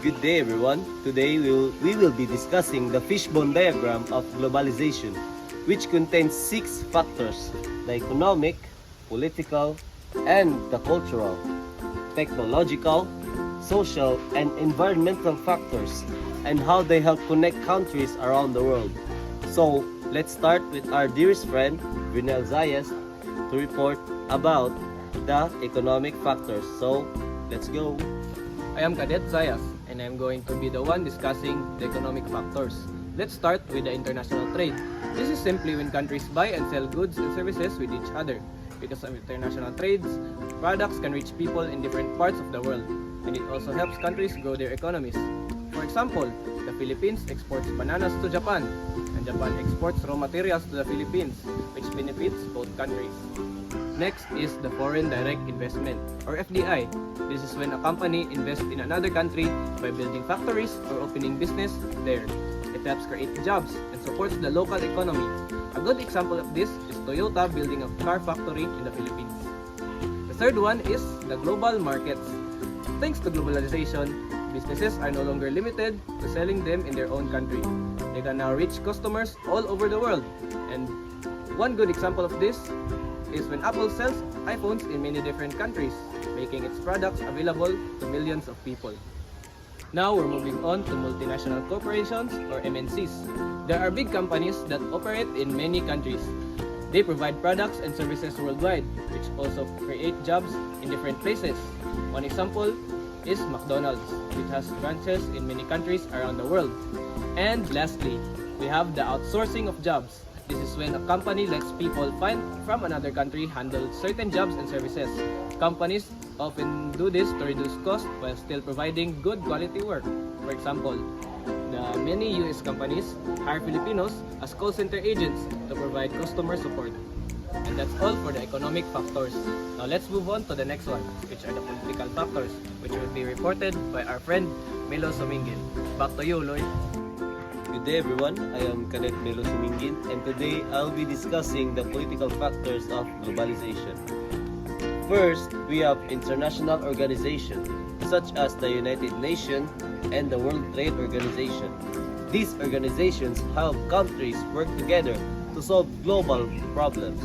Good day everyone. Today we will be discussing the fishbone diagram of globalization, which contains 6 factors: the economic, political, and the cultural, technological, social, and environmental factors, and how they help connect countries around the world. So, let's start with our dearest friend, Vinel Zayas, to report about the economic factors. So, let's go. I am Cadet Zayas, and I am going to be the one discussing the economic factors. Let's start with the international trade. This is simply when countries buy and sell goods and services with each other. Because of international trades, products can reach people in different parts of the world, and it also helps countries grow their economies. For example, the Philippines exports bananas to Japan, and Japan exports raw materials to the Philippines, which benefits both countries. Next is the foreign direct investment, or FDI. This is when a company invests in another country by building factories or opening business there. It helps create jobs and supports the local economy. A good example of this is Toyota building a car factory in the Philippines. The third one is the global markets. Thanks to globalization, businesses are no longer limited to selling them in their own country. They can now reach customers all over the world. And one good example of this is when Apple sells iPhones in many different countries, making its products available to millions of people. Now we're moving on to multinational corporations, or MNCs. There are big companies that operate in many countries. They provide products and services worldwide, which also create jobs in different places. One example is McDonald's, which has branches in many countries around the world. And lastly, we have the outsourcing of jobs. This is when a company lets people from another country handle certain jobs and services. Companies often do this to reduce costs while still providing good quality work. For example, the many US companies hire Filipinos as call center agents to provide customer support. And that's all for the economic factors. Now let's move on to the next one, which are the political factors, which will be reported by our friend Melo Sumingin. Back to you, Lloyd. Good day everyone, I am Cadet Melo Sumingin, and today I'll be discussing the political factors of globalization. First, we have international organizations such as the United Nations and the World Trade Organization. These organizations help countries work together to solve global problems,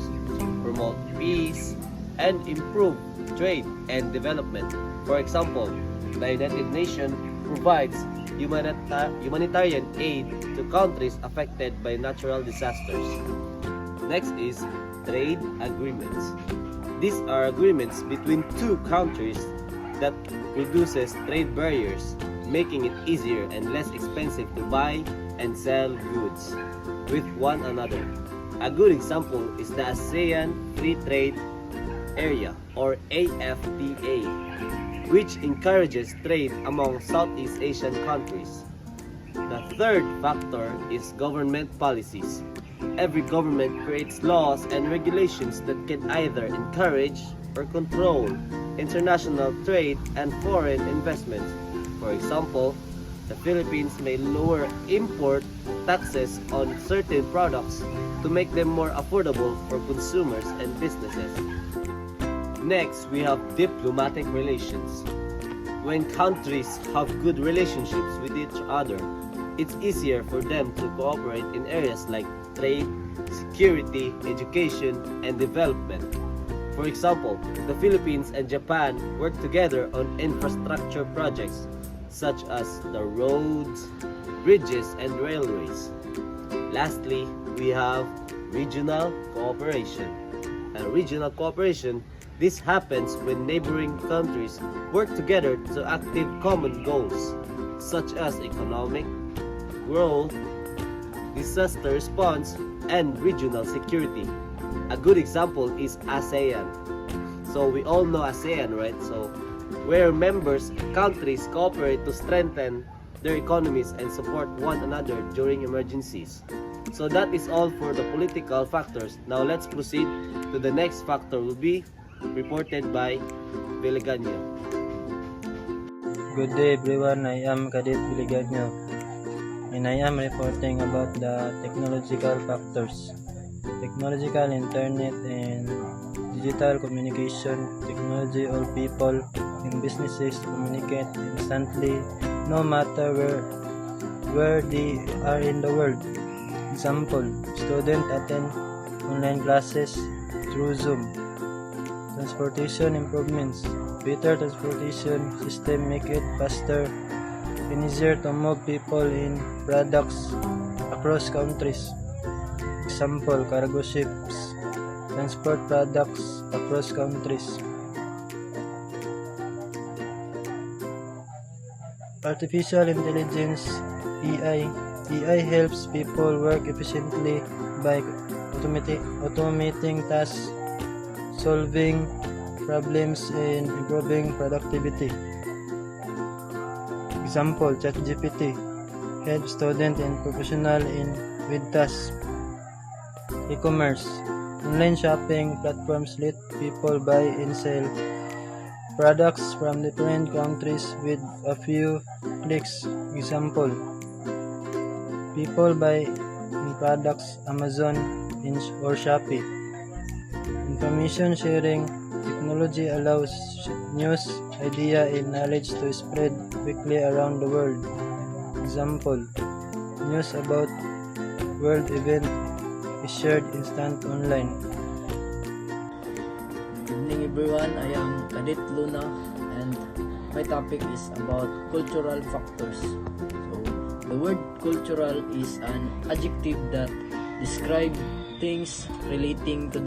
promote peace, and improve trade and development. For example, the United Nations provides humanitarian aid to countries affected by natural disasters. Next is trade agreements. These are agreements between two countries that reduces trade barriers, making it easier and less expensive to buy and sell goods with one another. A good example is the ASEAN Free Trade Area, or AFTA, which encourages trade among Southeast Asian countries. The third factor is government policies. Every government creates laws and regulations that can either encourage or control international trade and foreign investments. For example, the Philippines may lower import taxes on certain products to make them more affordable for consumers and businesses. Next, we have diplomatic relations. When countries have good relationships with each other, it's easier for them to cooperate in areas like trade, security, education, and development. For example, the Philippines and Japan work together on infrastructure projects such as the roads, bridges, and railways. Lastly, we have regional cooperation. Regional cooperation, this happens when neighboring countries work together to achieve common goals, such as economic growth, disaster response, and regional security. A good example is ASEAN. So we all know ASEAN, right? So where members countries cooperate to strengthen their economies and support one another during emergencies. So that is all for the political factors. Now let's proceed to the next factor, will be reported by Villagano. Good day everyone, I am Cadet Villagano, and I am reporting about the technological factors. Technological, internet, and digital communication. Technology all people and businesses communicate instantly no matter where they are in the world. Example, students attend online classes through Zoom. Transportation improvements. Better transportation system make it faster and easier to move people in products across countries. Example, cargo ships transport products across countries. Artificial intelligence AI helps people work efficiently by automating tasks, solving problems, and improving productivity. Example, ChatGPT helps students and professionals with tasks. E-commerce. Online shopping platforms let people buy and sell products from different countries with a few clicks. Example, people buy in products Amazon or Shopee. Information sharing. Technology allows news, idea, and knowledge to spread quickly around the world. Example, news about world event is shared instant online. Good evening everyone, I am Cadet Luna and my topic is about cultural factors. So, the word cultural is an adjective that describes things relating to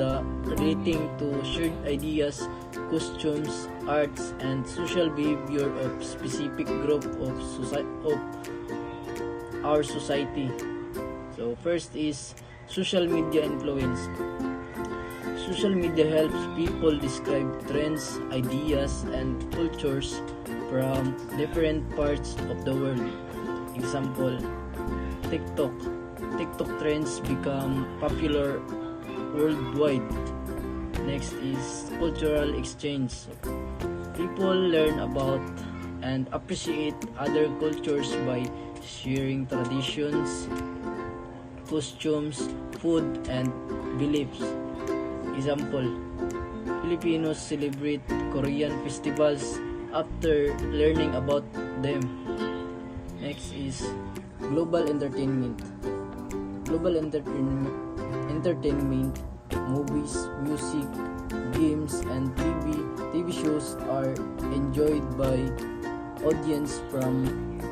shared ideas, costumes, arts, and social behavior of specific group of our society. So first is social media influence. Social media helps people describe trends, ideas, and cultures from different parts of the world. Example, TikTok. TikTok trends become popular worldwide. Next is cultural exchange. People learn about and appreciate other cultures by sharing traditions, costumes, food, and beliefs. Example, Filipinos celebrate Korean festivals after learning about them. Next is global entertainment. Global entertainment, movies, music, games, and TV shows are enjoyed by audience from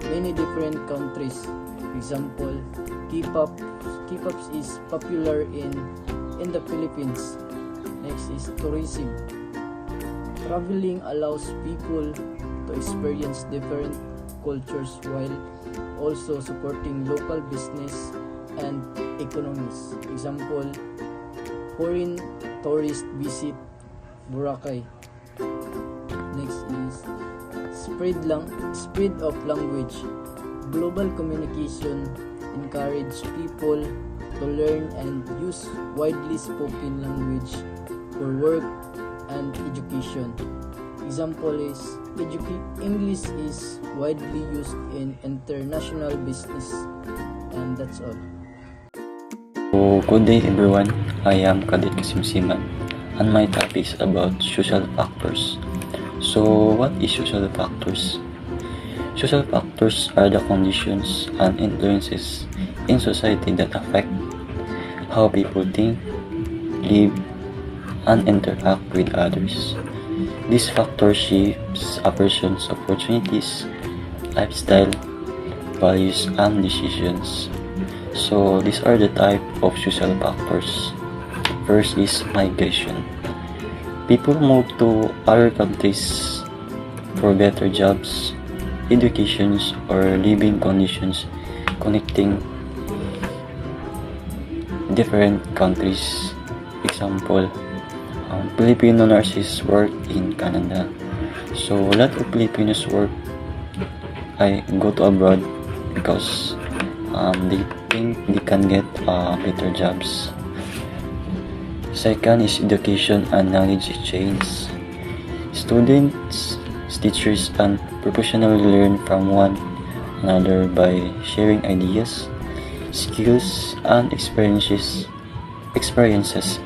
many different countries. Example, K-pop is popular in the Philippines. Next is tourism. Traveling allows people to experience different cultures while also supporting local business and economies. Example, foreign tourists visit Boracay. Next is spread of language. Global communication encourage people to learn and use widely spoken language for work and education. Example is English is widely used in international business. And that's all. So, good day everyone, I am Cadet Kasimsiman and my topic is about social factors. So, what is social factors? Social factors are the conditions and influences in society that affect how people think, live, and interact with others. These factors shapes a person's opportunities, lifestyle, values, and decisions. So these are the type of social factors. First is migration. People move to other countries for better jobs, educations, or living conditions, connecting different countries. Example, Filipino nurses work in Canada. So a lot of Filipinos I go to abroad because they think they can get better jobs. Second is education and knowledge exchange. Students, teachers, and professionals learn from one another by sharing ideas, skills, and experiences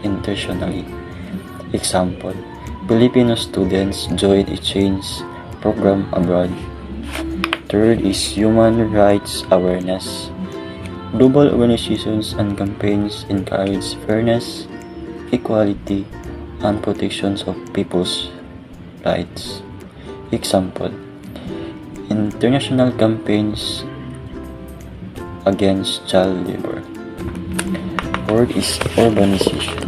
internationally. Example, Filipino students join exchange program abroad. third is human rights awareness. Global organizations and campaigns encourage fairness, equality, and protections of people's rights. Example, international campaigns against child labor. Fourth is urbanization.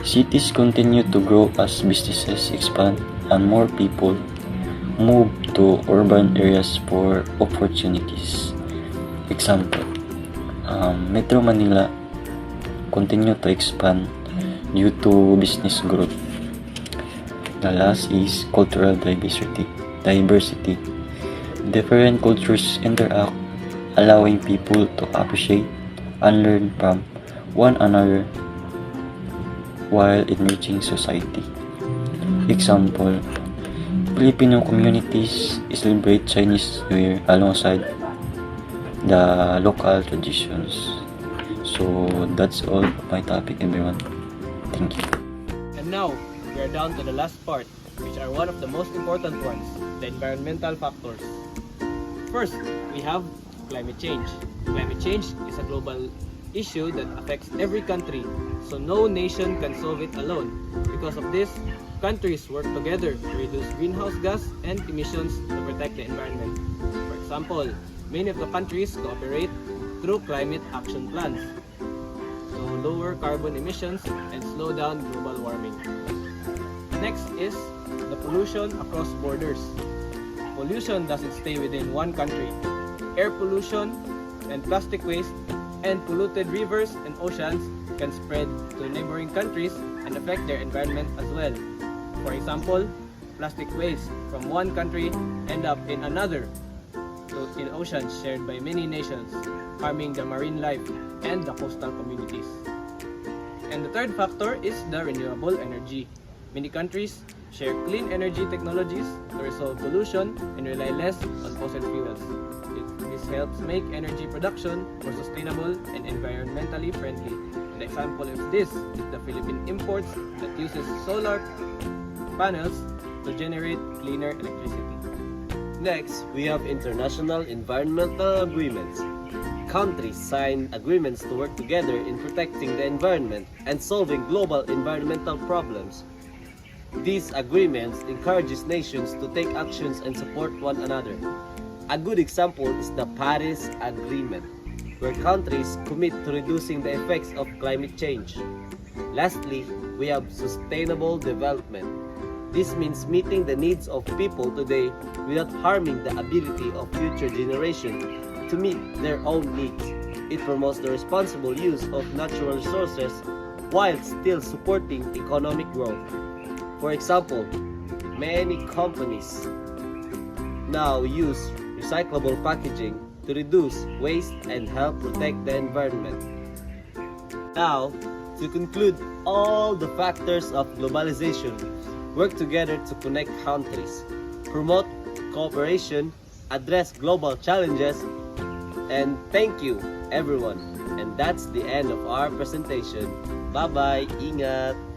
Cities continue to grow as businesses expand and more people move to urban areas for opportunities. Example, Metro Manila continue to expand due to business growth. The last is cultural diversity. Different cultures interact, allowing people to appreciate and learn from one another while enriching society. Example, Filipino communities celebrate Chinese New Year alongside the local traditions. So that's all of my topic, everyone. Thank you. And now, we are down to the last part, which are one of the most important ones, the environmental factors. First, we have climate change. Climate change is a global issue that affects every country, so no nation can solve it alone. Because of this, countries work together to reduce greenhouse gas and emissions to protect the environment. For example, many of the countries cooperate through climate action plans to lower carbon emissions and slow down global warming. Next is the pollution across borders. Pollution doesn't stay within one country. Air pollution and plastic waste and polluted rivers and oceans can spread to neighboring countries and affect their environment as well. For example, plastic waste from one country end up in another in oceans shared by many nations, harming the marine life and the coastal communities. And the third factor is the renewable energy. Many countries share clean energy technologies to resolve pollution and rely less on fossil fuels. This helps make energy production more sustainable and environmentally friendly. An example of this is the Philippine imports that uses solar panels to generate cleaner electricity. Next, we have international environmental agreements. Countries sign agreements to work together in protecting the environment and solving global environmental problems. These agreements encourages nations to take actions and support one another. A good example is the Paris Agreement, where countries commit to reducing the effects of climate change. Lastly, we have sustainable development. This means meeting the needs of people today without harming the ability of future generations to meet their own needs. It promotes the responsible use of natural resources while still supporting economic growth. For example, many companies now use recyclable packaging to reduce waste and help protect the environment. Now, to conclude all the factors of globalization, work together to connect countries, promote cooperation, address global challenges, and thank you everyone. And that's the end of our presentation. Bye-bye. Ingat.